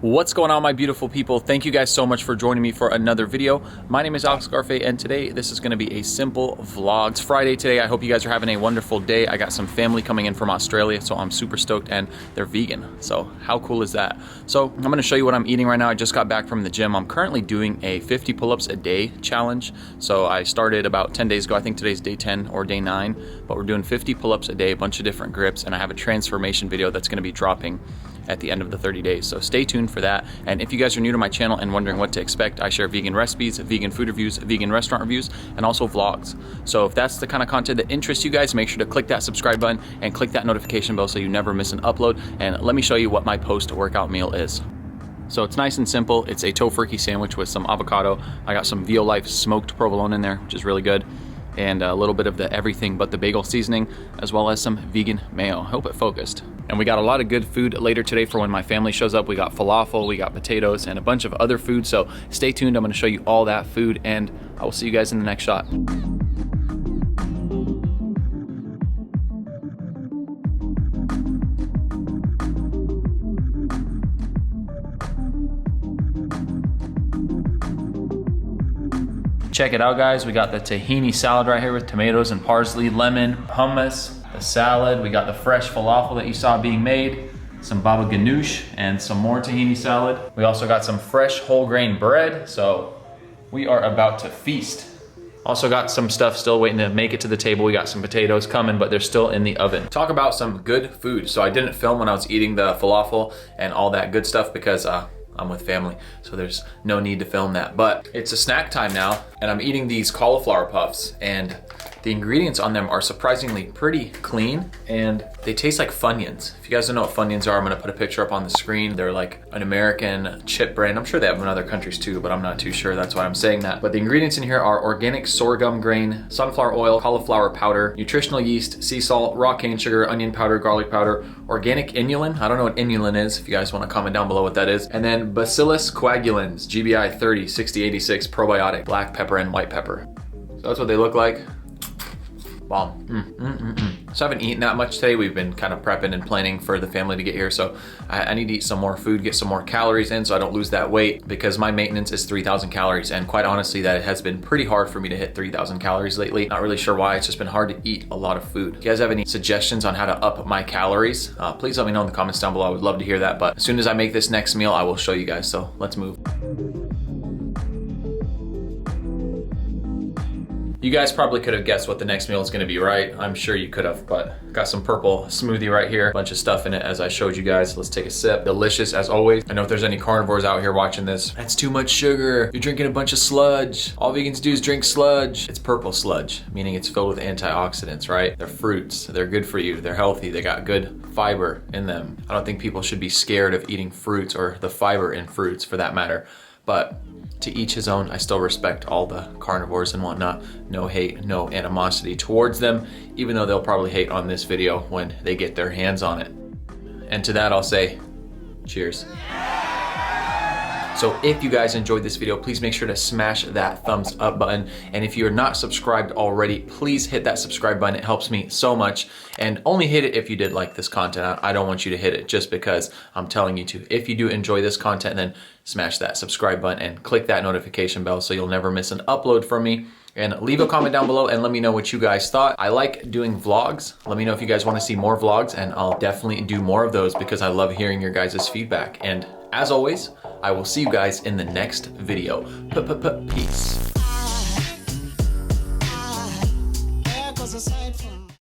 What's going on, my beautiful people? Thank you guys so much for joining me for another video. My name is Alex Garfe, and today this is going to be a simple vlog. It's Friday today. I hope you guys are having a wonderful day. I got some family coming in from Australia, so I'm super stoked, and they're vegan. So how cool is that? So I'm going to show you what I'm eating right now. I just got back from the gym. I'm currently doing a 50 pull-ups a day challenge. So I started about 10 days ago. I think today's day 10 or day 9, but we're doing 50 pull-ups a day, a bunch of different grips, and I have a transformation video that's going to be dropping at the end of the 30 days. So stay tuned for that. And if you guys are new to my channel and wondering what to expect, I share vegan recipes, vegan food reviews, vegan restaurant reviews, and also vlogs. So if that's the kind of content that interests you guys, make sure to click that subscribe button and click that notification bell so you never miss an upload. And let me show you what my post-workout meal is. So it's nice and simple. It's a tofurkey sandwich with some avocado. I got some Vio Life smoked provolone in there, which is really good, and a little bit of the everything but the bagel seasoning, as well as some vegan mayo. I hope it focused. And we got a lot of good food later today for when my family shows up. We got falafel, we got potatoes, and a bunch of other food. So stay tuned. I'm going to show you all that food, and I will see you guys in the next shot. Check it out, guys. We got the tahini salad right here with tomatoes and parsley, lemon, hummus, the salad. We got the fresh falafel that you saw being made, some baba ganoush, and some more tahini salad. We also got some fresh whole grain bread, so we are about to feast. Also got some stuff still waiting to make it to the table. We got some potatoes coming, but they're still in the oven. Talk about some good food. So I didn't film when I was eating the falafel and all that good stuff because I'm with family, so there's no need to film that. But it's a snack time now, and I'm eating these cauliflower puffs, and the ingredients on them are surprisingly pretty clean, and they taste like Funyuns. If you guys don't know what Funyuns are, I'm gonna put a picture up on the screen. They're like an American chip brand. I'm sure they have them in other countries too, but I'm not too sure. That's why I'm saying that. But the ingredients in here are organic sorghum grain, sunflower oil, cauliflower powder, nutritional yeast, sea salt, raw cane sugar, onion powder, garlic powder, organic inulin. I don't know what inulin is. If you guys wanna comment down below what that is. And then Bacillus coagulans, GBI 30, 60, 86, probiotic, black pepper and white pepper. So that's what they look like. Wow. So I haven't eaten that much today. We've been kind of prepping and planning for the family to get here. So I need to eat some more food, get some more calories in so I don't lose that weight, because my maintenance is 3,000 calories. And quite honestly, that has been pretty hard for me to hit 3,000 calories lately. Not really sure why. It's just been hard to eat a lot of food. If you guys have any suggestions on how to up my calories, please let me know in the comments down below. I would love to hear that. But as soon as I make this next meal, I will show you guys. So let's move. You guys probably could have guessed what the next meal is gonna be, right? I'm sure you could have, but got some purple smoothie right here. A bunch of stuff in it as I showed you guys. Let's take a sip. Delicious as always. I know if there's any carnivores out here watching this, that's too much sugar. You're drinking a bunch of sludge. All vegans do is drink sludge. It's purple sludge, meaning it's filled with antioxidants, right? They're fruits, they're good for you, they're healthy, they got good fiber in them. I don't think people should be scared of eating fruits or the fiber in fruits for that matter, but to each his own. I still respect all the carnivores and whatnot. No hate, no animosity towards them, even though they'll probably hate on this video when they get their hands on it. And to that I'll say, cheers. So if you guys enjoyed this video, please make sure to smash that thumbs up button. And if you're not subscribed already, please hit that subscribe button. It helps me so much. And only hit it if you did like this content. I don't want you to hit it just because I'm telling you to. If you do enjoy this content, then smash that subscribe button and click that notification bell so you'll never miss an upload from me. And leave a comment down below and let me know what you guys thought. I like doing vlogs. Let me know if you guys want to see more vlogs, and I'll definitely do more of those because I love hearing your guys' feedback. And as always, I will see you guys in the next video. Peace.